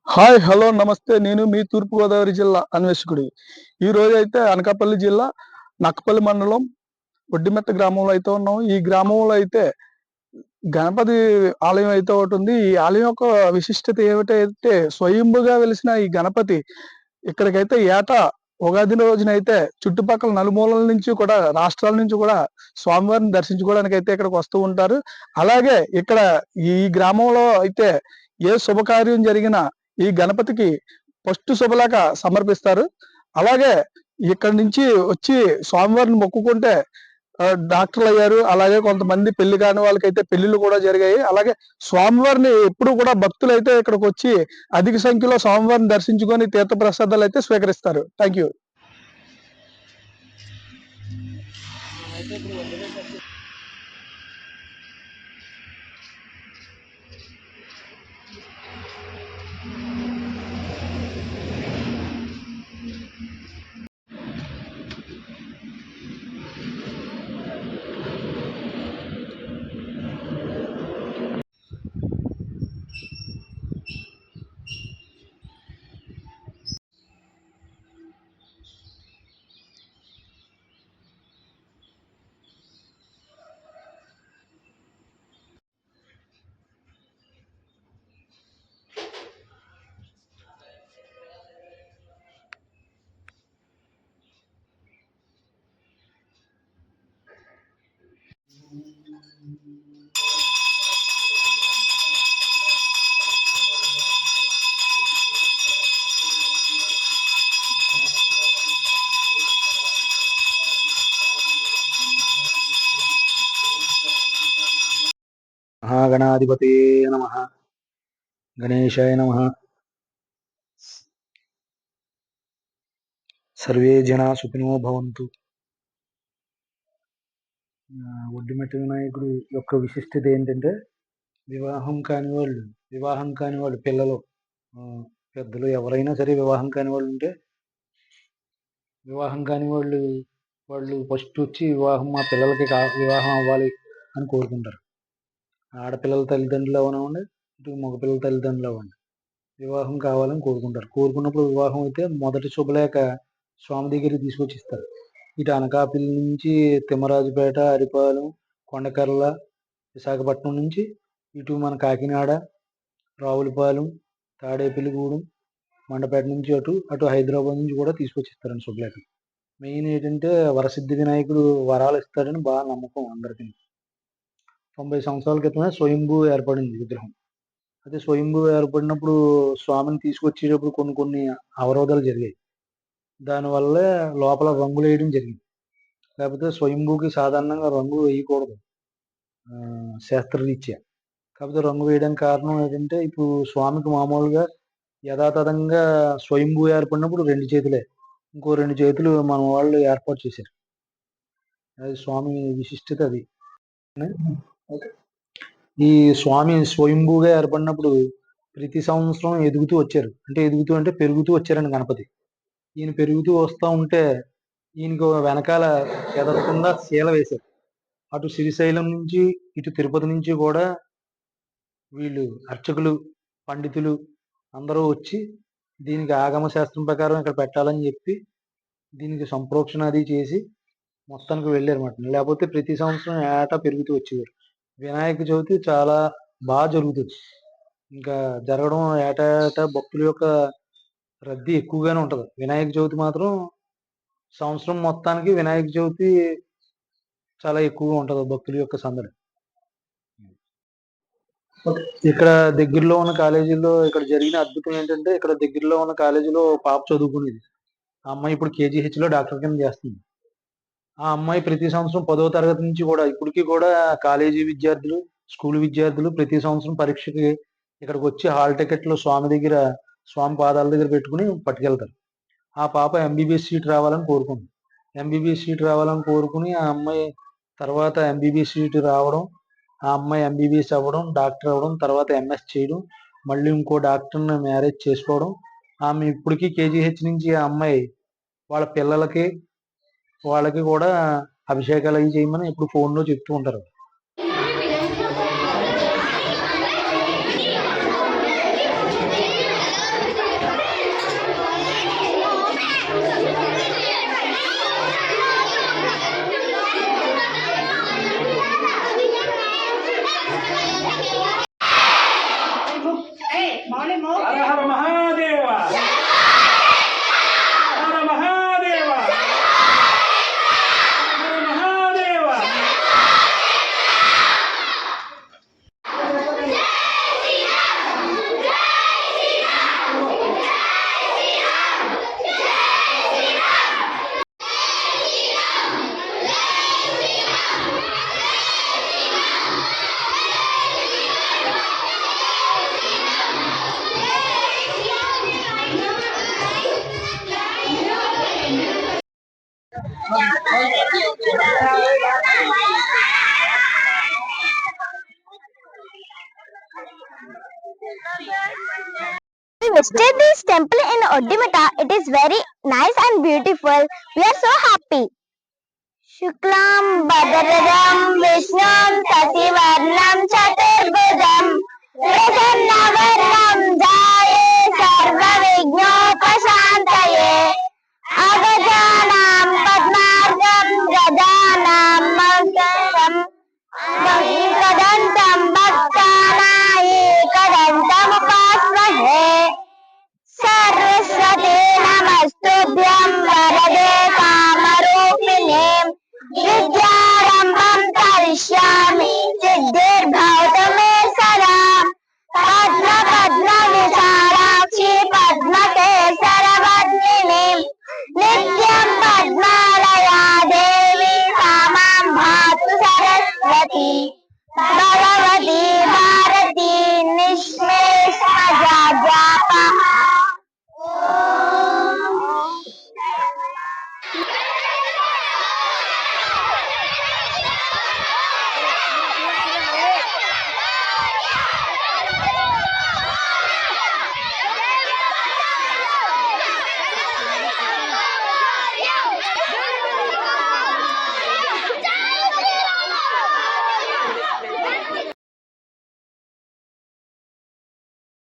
Hi! Hello! నమస్తే. నేను మీ తూర్పుగోదావరి జిల్లా అన్వేషకుడిని. ఈరోజైతే అనకాపల్లి జిల్లా నక్కపల్లి మండలం ఒడ్డిమెట్ట గ్రామంలో అయితే ఉన్నాం. ఈ గ్రామంలో అయితే గణపతి ఆలయం అయితే ఒకటుంది. ఈ ఆలయం యొక్క విశిష్టత ఏమిటంటే స్వయంభుగా వెలిసిన ఈ గణపతి ఇక్కడికైతే ఏటా ఉగాది రోజునైతే చుట్టుపక్కల నలుమూలల నుంచి కూడా రాష్ట్రాల నుంచి కూడా స్వామివారిని దర్శించుకోవడానికైతే ఇక్కడికి వస్తూ ఉంటారు. అలాగే ఇక్కడ ఈ గ్రామంలో అయితే ఏ శుభకార్యం జరిగినా ఈ గణపతికి ఫస్ట్ శుభలేఖ సమర్పిస్తారు. అలాగే ఇక్కడి నుంచి వచ్చి స్వామివారిని మొక్కుకుంటే డాక్టర్లయ్యారు. అలాగే కొంతమంది పెళ్లి కాని వాళ్ళకైతే పెళ్ళిళ్ళు కూడా జరిగాయి. అలాగే స్వామివారిని ఎప్పుడు కూడా భక్తులైతే ఇక్కడికొచ్చి అధిక సంఖ్యలో స్వామివారిని దర్శించుకొని తీర్థప్రసాదాలైతే స్వీకరిస్తారు. Thank you. మహాగణాధిపతే నమః. గణేశాయ నమః. సర్వే జనా సుఖినో భవంతు. ఒడ్డిమెట్ట వినాయకుడు యొక్క విశిష్టత ఏంటంటే వివాహం కాని వాళ్ళు పిల్లలు, పెద్దలు ఎవరైనా సరే వివాహం కాని వాళ్ళు ఉంటే వివాహం కాని వాళ్ళు ఫస్ట్ వచ్చి మా పిల్లలకి వివాహం అవ్వాలి అని కోరుకుంటారు. ఆడపిల్లల తల్లిదండ్రులు అవనివ్వండి, ఇటు మగపిల్లల తల్లిదండ్రులు అవ్వండి, వివాహం కావాలని కోరుకుంటారు. కోరుకున్నప్పుడు వివాహం అయితే మొదటి శుభలేఖ స్వామి దగ్గరికి తీసుకొచ్చి ఇస్తారు. ఇటు అనకాపల్లి నుంచి తిమ్మరాజుపేట, అరిపాలెం, కొండకర్ల, విశాఖపట్నం నుంచి ఇటు మన కాకినాడ, రావులపాలెం, తాడేపల్లిగూడెం, మండపేట నుంచి అటు హైదరాబాద్ నుంచి కూడా తీసుకొచ్చి ఇస్తారండి శుభలేఖ. మెయిన్ ఏంటంటే వరసిద్ధి వినాయకుడు వరాలు ఇస్తాడని బాగా నమ్మకం అందరికీ. 90 సంవత్సరాల క్రితమే స్వయంభూ ఏర్పడింది విగ్రహం. అయితే స్వయంభూ ఏర్పడినప్పుడు స్వామిని తీసుకొచ్చేటప్పుడు కొన్ని అవరోధాలు జరిగాయి. దానివల్ల లోపల రంగులు వేయడం జరిగింది. లేకపోతే స్వయంభూకి సాధారణంగా రంగు వేయకూడదు శాస్త్రరీత్యా. కాకపోతే రంగు వేయడానికి కారణం ఏంటంటే ఇప్పుడు స్వామికి మామూలుగా యథాతథంగా స్వయంభూ ఏర్పడినప్పుడు 2 చేతులే, ఇంకో 2 చేతులు మన వాళ్ళు ఏర్పాటు చేశారు. అది స్వామి విశిష్టత. అది ఈ స్వామి స్వయంభూగా ఏర్పడినప్పుడు ప్రతి సంవత్సరం ఎదుగుతూ వచ్చారు. అంటే పెరుగుతూ వచ్చారండి గణపతి. ఈయన పెరుగుతూ వస్తూ ఉంటే ఈయనకు వెనకాల ఎదరకుండా శీల వేశారు. అటు శ్రీశైలం నుంచి ఇటు తిరుపతి నుంచి కూడా వీళ్ళు అర్చకులు, పండితులు అందరూ వచ్చి దీనికి ఆగమ శాస్త్రం ప్రకారం ఇక్కడ పెట్టాలని చెప్పి దీనికి సంప్రోక్షణ అది చేసి మొత్తానికి వెళ్ళారన్నమాట. లేకపోతే ప్రతి సంవత్సరం ఏటా పెరుగుతూ వచ్చేవారు. వినాయక చవితి చాలా బాగా జరుగుతుంది. ఇంకా జరగడం ఏటా భక్తుల యొక్క రద్దీ ఎక్కువగానే ఉంటది. వినాయక చవితి మాత్రం సంవత్సరం మొత్తానికి వినాయక చవితి చాలా ఎక్కువగా ఉంటది భక్తుల యొక్క సందడి. ఇక్కడ దగ్గరలో ఉన్న కాలేజీలో ఇక్కడ జరిగిన అద్భుతం ఏంటంటే ఇక్కడ దగ్గరలో ఉన్న కాలేజీలో పాప చదువుకునేది. ఆ అమ్మాయి ఇప్పుడు KGH లో డాక్టర్ కింద చేస్తుంది. ఆ అమ్మాయి ప్రతి సంవత్సరం 10వ తరగతి నుంచి కూడా ఇప్పటికీ కూడా కాలేజీ విద్యార్థులు, స్కూల్ విద్యార్థులు ప్రతి సంవత్సరం పరీక్షకి ఇక్కడికి వచ్చి హాల్ టికెట్లు స్వామి పాదాల దగ్గర పెట్టుకుని పట్టుకెళ్తారు. ఆ పాప MBBS సీట్ రావాలని కోరుకుంది. MBBS సీట్ రావాలని కోరుకుని ఆ అమ్మాయి తర్వాత MBBS సీట్ రావడం, ఆ అమ్మాయి MBBS అవ్వడం, డాక్టర్ అవ్వడం, తర్వాత MS చేయడం, మళ్ళీ ఇంకో డాక్టర్ని మ్యారేజ్ చేసుకోవడం. ఆమె ఇప్పటికీ KGH నుంచి ఆ అమ్మాయి వాళ్ళ పిల్లలకి వాళ్ళకి కూడా అభిషేకాలు అవి చేయమని ఇప్పుడు ఫోన్లో చెప్తూ ఉంటారు. హర హర మహాదేవ హర మహాదేవ హర Mahadeva. We visited this temple in Oddimata. It is very nice and beautiful. We are so happy. Shuklam Bhadradam Vishnum Sasivarnam Chaturbhujam Prasanna